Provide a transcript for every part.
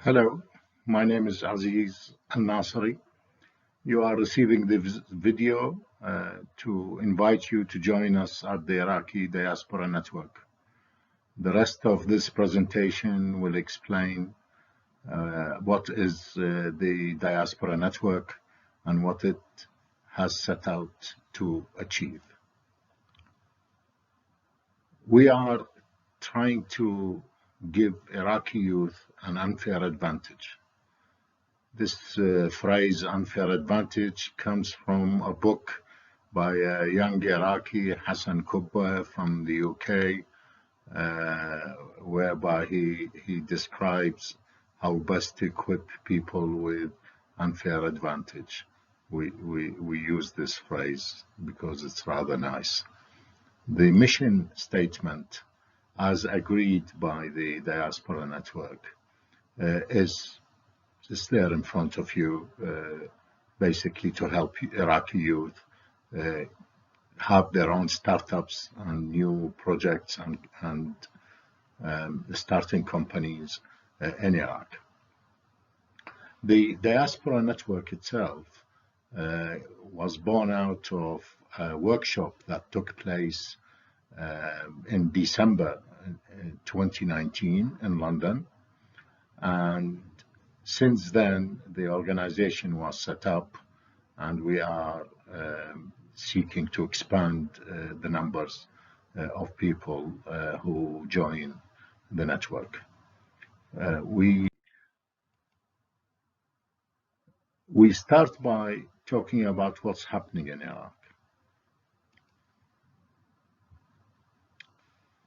Hello, my name is Aziz Al-Nasri. You are receiving this video to invite you to join us at the Iraqi Diaspora Network. The rest of this presentation will explain what is the Diaspora Network and what it has set out to achieve. We are trying to give Iraqi youth an unfair advantage. This phrase, unfair advantage, comes from a book by a young Iraqi, Hassan Kubba from the UK, whereby he describes how best to equip people with unfair advantage. We use this phrase because it's rather nice. The mission statement, as agreed by the Diaspora Network, is there in front of you, basically to help Iraqi youth have their own startups and new projects and starting companies in Iraq. The Diaspora Network itself was born out of a workshop that took place in December 2019 in London, and since then, the organization was set up, and we are seeking to expand the numbers of people who join the network. We start by talking about what's happening in Iraq.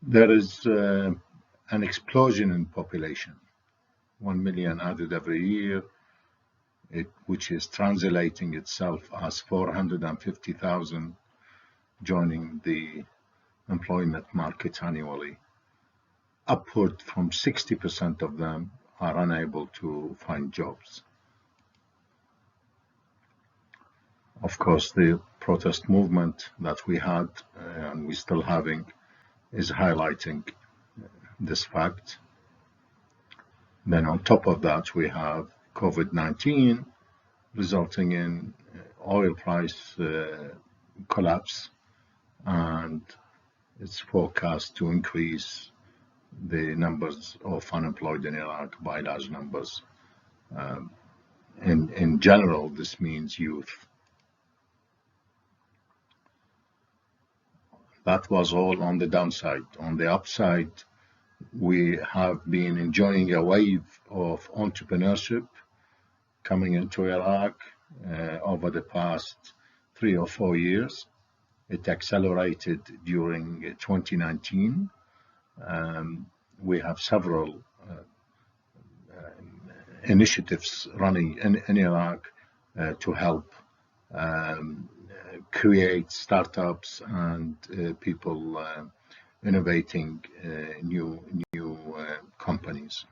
There is an explosion in population. 1 million added every year, which is translating itself as 450,000 joining the employment market annually. Upward from 60% of them are unable to find jobs. Of course, the protest movement that we had and we're still having is highlighting this fact. Then on top of that, we have COVID-19 resulting in oil price collapse, and it's forecast to increase the numbers of unemployed in Iraq by large numbers. In general, this means youth. That was all on the downside. On the upside, we have been enjoying a wave of entrepreneurship coming into Iraq over the past 3 or 4 years. It accelerated during 2019. We have several initiatives running in Iraq to help create startups and people innovating new companies.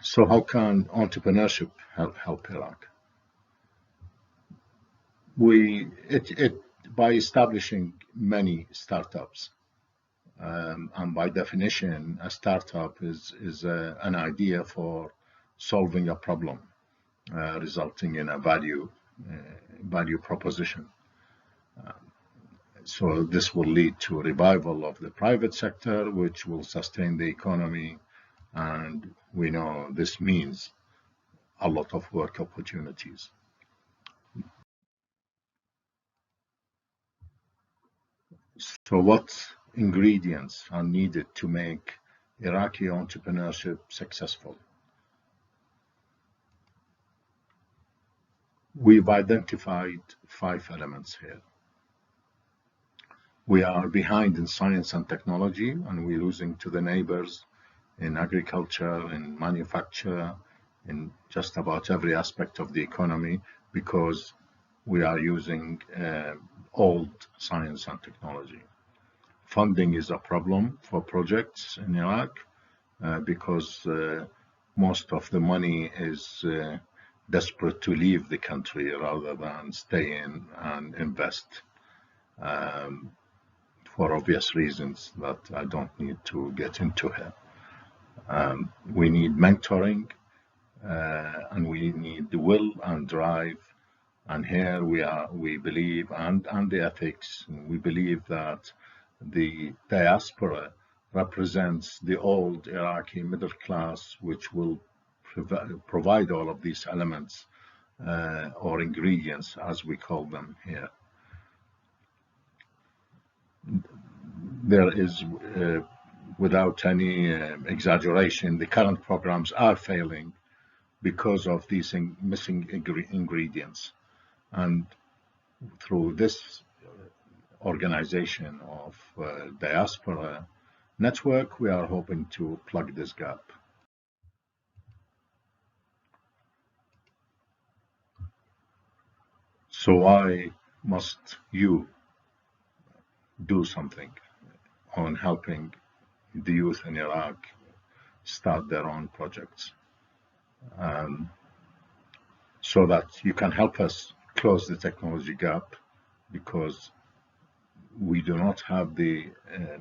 So how can entrepreneurship help Iraq? By establishing many startups, and by definition, a startup is an idea for solving a problem, resulting in a value proposition. So this will lead to a revival of the private sector, which will sustain the economy, and we know this means a lot of work opportunities. So what ingredients are needed to make Iraqi entrepreneurship successful? We've identified 5 elements here. We are behind in science and technology, and we're losing to the neighbors in agriculture, in manufacture, in just about every aspect of the economy, because we are using old science and technology. Funding is a problem for projects in Iraq because most of the money is desperate to leave the country rather than stay in and invest, for obvious reasons that I don't need to get into here. We need mentoring, and we need the will and drive. And here we believe, and the ethics, we believe that the diaspora represents the old Iraqi middle class, which will provide all of these elements or ingredients, as we call them here. There is, without any exaggeration, the current programs are failing because of these missing ingredients. And through this organization of Diaspora Network, we are hoping to plug this gap. So why must you do something on helping the youth in Iraq start their own projects, so that you can help us close the technology gap, because we do not have the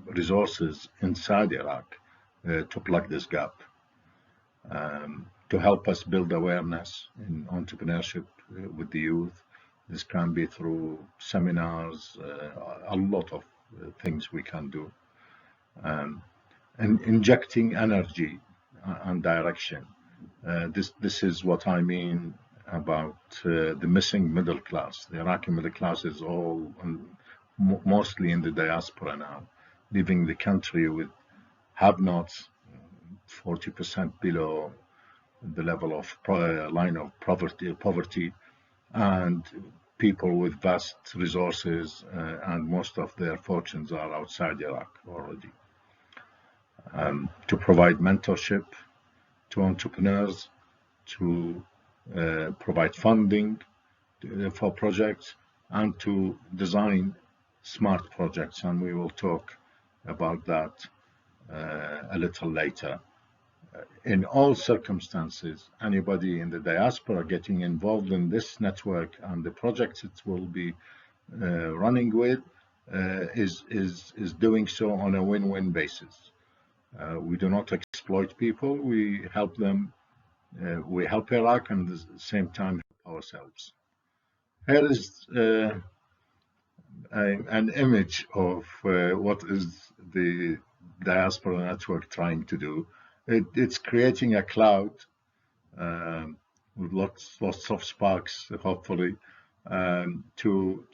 resources inside Iraq to plug this gap, to help us build awareness in entrepreneurship with the youth. This can be through seminars, a lot of things we can do, and injecting energy and direction. This is what I mean about the missing middle class. The Iraqi middle class is all mostly in the diaspora now, leaving the country with have-nots, 40% below the level of line of poverty, and people with vast resources, and most of their fortunes are outside Iraq already. To provide mentorship to entrepreneurs, to provide funding for projects, and to design smart projects, and we will talk about that a little later. In all circumstances, anybody in the diaspora getting involved in this network and the projects it will be running with is doing so on a win-win basis. We do not exploit people. We help them. We help Iraq, and at the same time help ourselves. Here is an image of what is the Diaspora Network trying to do. It's creating a cloud with lots of sparks, hopefully, to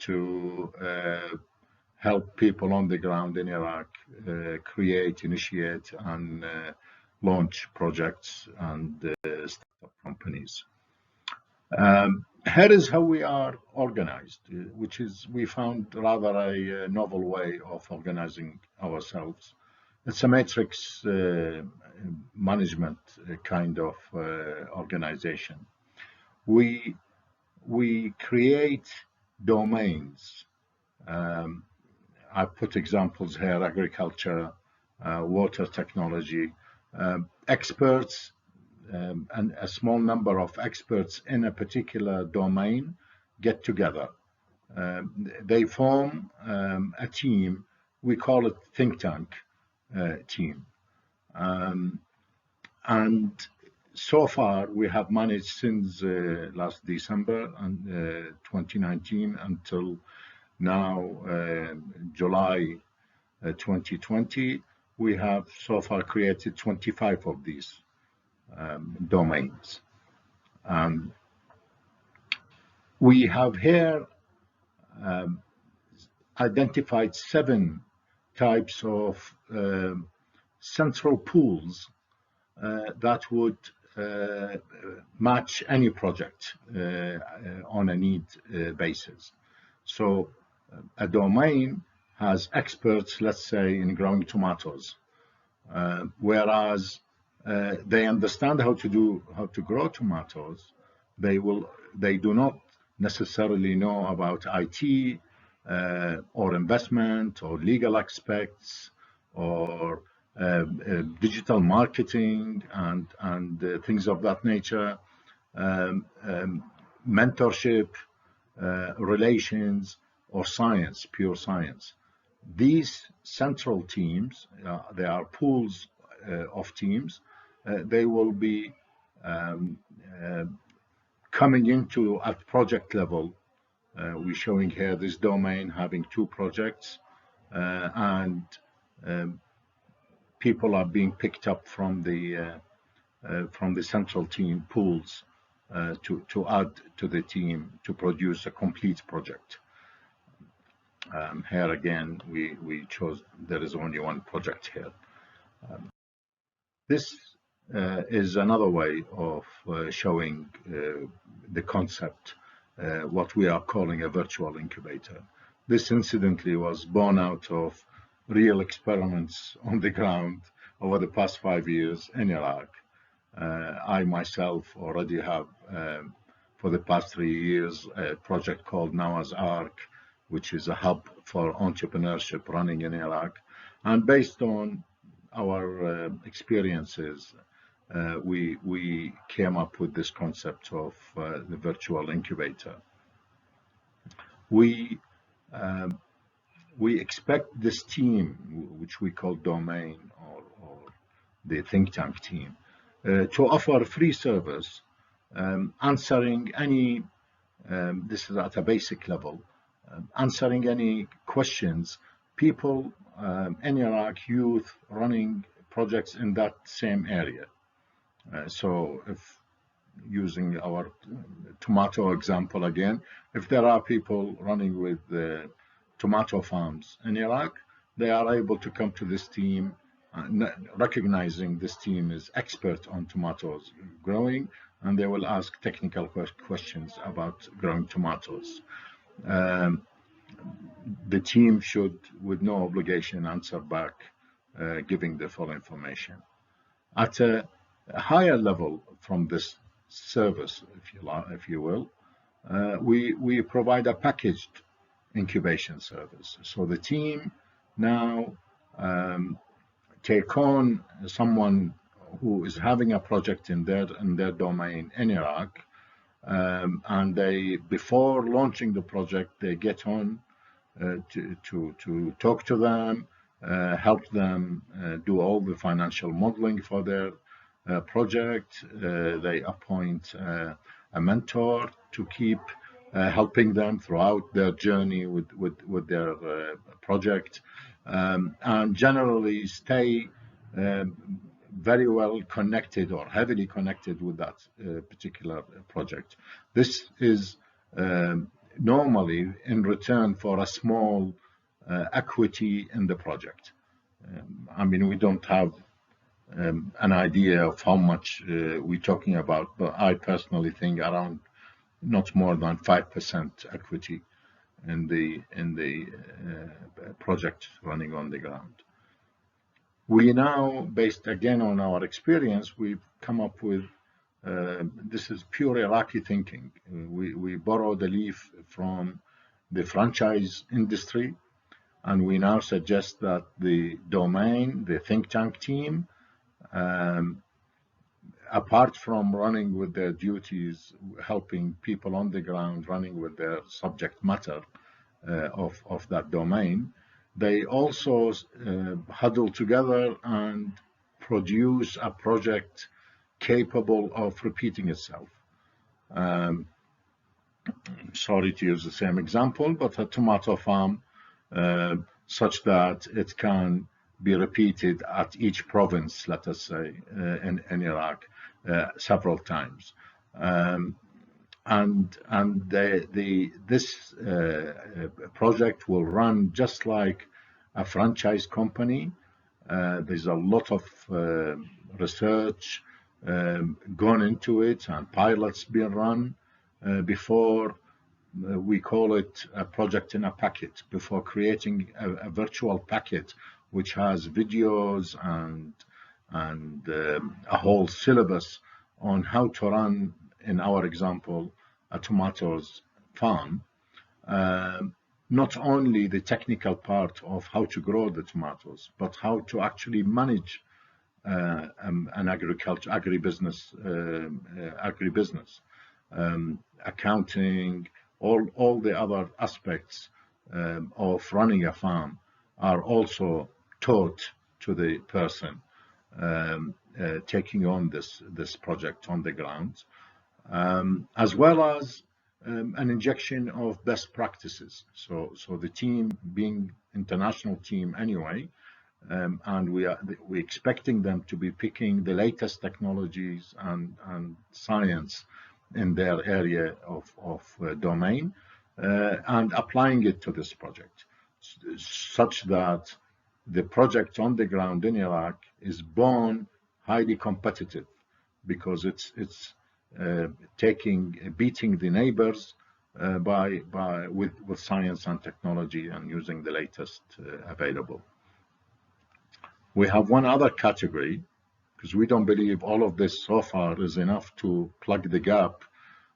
help people on the ground in Iraq create, initiate, and launch projects and startup companies. Here is how we are organized, which is, we found rather a novel way of organizing ourselves. It's a matrix management kind of organization. We create domains. I put examples here: agriculture, water technology, experts, and a small number of experts in a particular domain get together. They form a team. We call it think tank team. And so far, we have managed since last December and 2019 until now, July 2020, we have so far created 25 of these domains. We have here identified 7 types of central pools that would match any project on a need basis. So a domain has experts, let's say, in growing tomatoes, whereas they understand how to grow tomatoes. They do not necessarily know about IT or investment or legal aspects or digital marketing and things of that nature, mentorship, relations, or science, pure science. These central teams, they are pools of teams, they will be coming into at project level. We're showing here this domain having 2 projects, and people are being picked up from the central team pools to add to the team to produce a complete project. Here again, we chose, there is only 1 project here. This is another way of showing the concept, what we are calling a virtual incubator. This incidentally was born out of real experiments on the ground over the past 5 years in Iraq. I myself already have, for the past 3 years, a project called Noahark, which is a hub for entrepreneurship running in Iraq. And based on our experiences, we came up with this concept of the virtual incubator. We expect this team, which we call domain or the think tank team, to offer a free service, answering any, this is at a basic level, answering any questions people in Iraq, youth running projects in that same area. So if using our tomato example again, if there are people running with tomato farms in Iraq, they are able to come to this team, recognizing this team is expert on tomatoes growing, and they will ask technical questions about growing tomatoes. The team should, with no obligation, answer back, giving the full information. At a higher level from this service, if you will, we provide a packaged incubation service. So the team now take on someone who is having a project in their domain in Iraq, and they, before launching the project, they get on to talk to them, help them do all the financial modeling for their project. They appoint a mentor to keep helping them throughout their journey with their project, and generally stay very well connected or heavily connected with that particular project. This is normally in return for a small equity in the project. I mean, we don't have an idea of how much we're talking about, but I personally think around not more than 5% equity in the project running on the ground. We now, based again on our experience, we've come up with this is pure Iraqi thinking. We borrowed a leaf from the franchise industry, and we now suggest that the domain, the think tank team, apart from running with their duties, helping people on the ground, running with their subject matter of that domain, they also huddle together and produce a project capable of repeating itself. Sorry to use the same example, but a tomato farm such that it can be repeated at each province, let us say, in Iraq several times. This project will run just like a franchise company. There's a lot of research gone into it and pilots being run before we call it a project in a packet, before creating a virtual packet which has videos and a whole syllabus on how to run, in our example, a tomatoes farm. Not only the technical part of how to grow the tomatoes, but how to actually manage an agribusiness, accounting, all the other aspects of running a farm are also taught to the person. taking on this project on the ground, as well as an injection of best practices. So the team, being international team anyway, and we're expecting them to be picking the latest technologies and science in their area of domain, and applying it to this project, such that the project on the ground in Iraq is born highly competitive, because it's beating the neighbors with science and technology and using the latest available. We have one other category, because we don't believe all of this so far is enough to plug the gap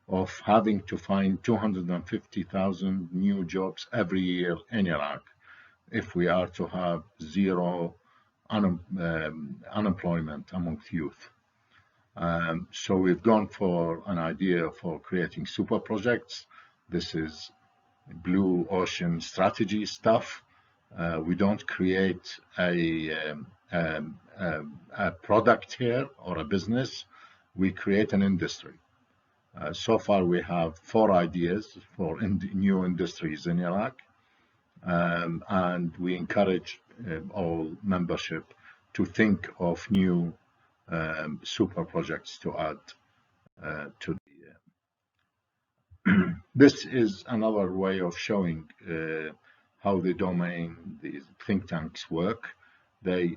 of having to find 250,000 new jobs every year in Iraq if we are to have zero unemployment amongst youth. So we've gone for an idea for creating super projects. This is blue ocean strategy stuff. We don't create a product here or a business. We create an industry. So far, we have 4 ideas for new industries in Iraq, and we encourage all membership to think of new super projects to add to the. This is another way of showing how the domain, the think tanks work. They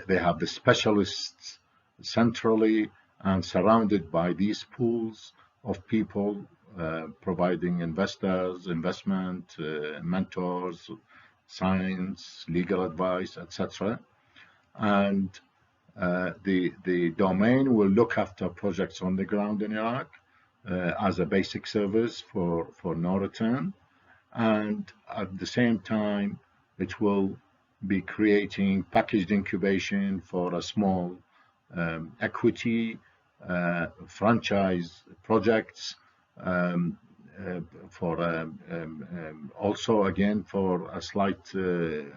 have the specialists centrally and surrounded by these pools of people providing investors, investment, mentors, science, legal advice, etc. And the domain will look after projects on the ground in Iraq as a basic service for no return. And at the same time, it will be creating packaged incubation for a small equity franchise projects, for also again for a slight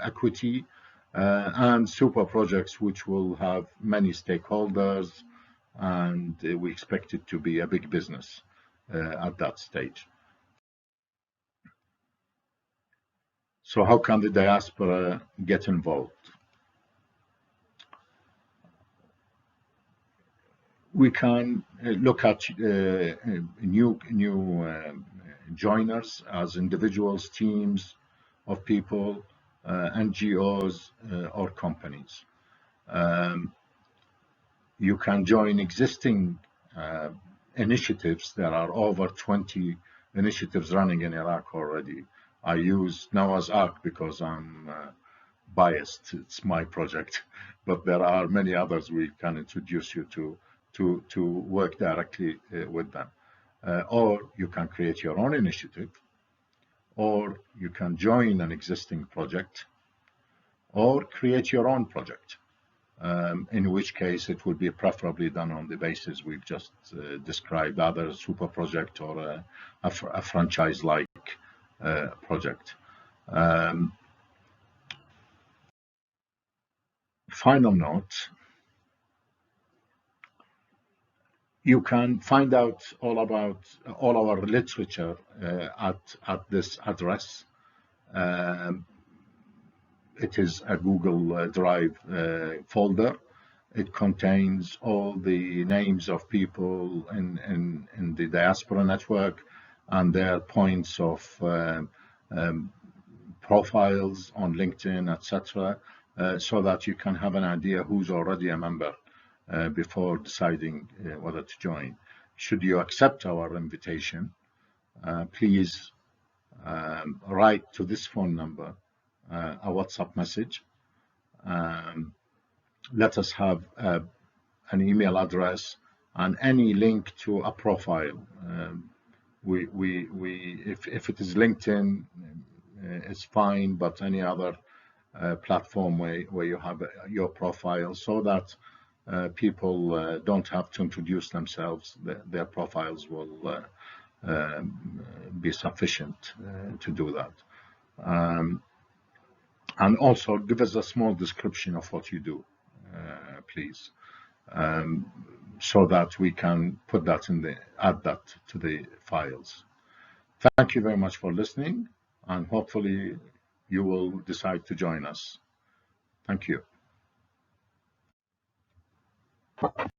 equity, and super projects which will have many stakeholders, and we expect it to be a big business at that stage. So how can the diaspora get involved? We can look at new joiners as individuals, teams of people, NGOs, or companies. You can join existing initiatives. There are over 20 initiatives running in Iraq already. I use Noahark because I'm biased. It's my project, but there are many others we can introduce you to work directly with them. Or you can create your own initiative, or you can join an existing project, or create your own project, in which case it would be preferably done on the basis we've just described, either a super project or a franchise-like project. Final note, you can find out all about all our literature at this address. It is a Google Drive folder. It contains all the names of people in the diaspora network and their points of profiles on LinkedIn, etc., so that you can have an idea who's already a member before deciding whether to join. Should you accept our invitation, please write to this phone number a WhatsApp message. Let us have an email address and any link to a profile. If it is LinkedIn, it's fine, but any other platform where you have your profile, so that people don't have to introduce themselves. Their profiles will be sufficient to do that. And also give us a small description of what you do. please, so that we can put that add that to the files. Thank you very much for listening, and hopefully you will decide to join us. Thank you.